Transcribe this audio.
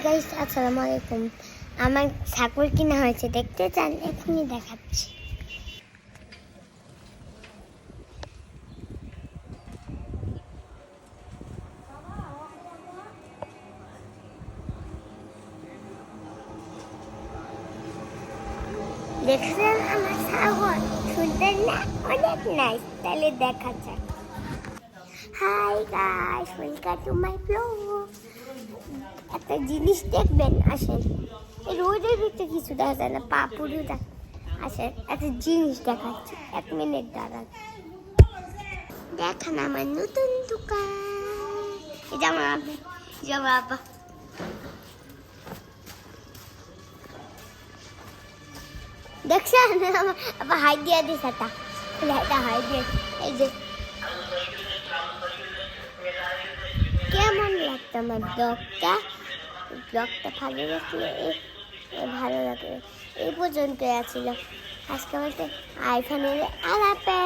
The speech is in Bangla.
গাইস, আসসালামু আলাইকুম। আমার ছাগল কিনা হয়েছে, দেখতে চান? এখনই দেখাচ্ছি। দেখছেন আমার ছাগল? সুন্দর না? অনেক নাইস। তাহলে দেখা যাক। Hi guys, welcome to my blog. একটা জিনিস দেখবেন, আসেন। এই রোদের ভিতরে কিছু দেখা যায় না, পাপুড়ি আসেন, একটা জিনিস দেখাচ্ছি। 1 মিনিট দাঁড়ান। দেখান আমার নতুন দোকান। এই যে আমার আব্বা, দেখছেন আমার আব্বা হাই দিয়ে দিছে, এটা হাই দিয়ে। এই যে কেমন লাগতো আমার ব্লগটা ভালো লাগলে ভালো লাগবে। এই পর্যন্ত আছিল আজকে বলতে আইফোনের আলাপে।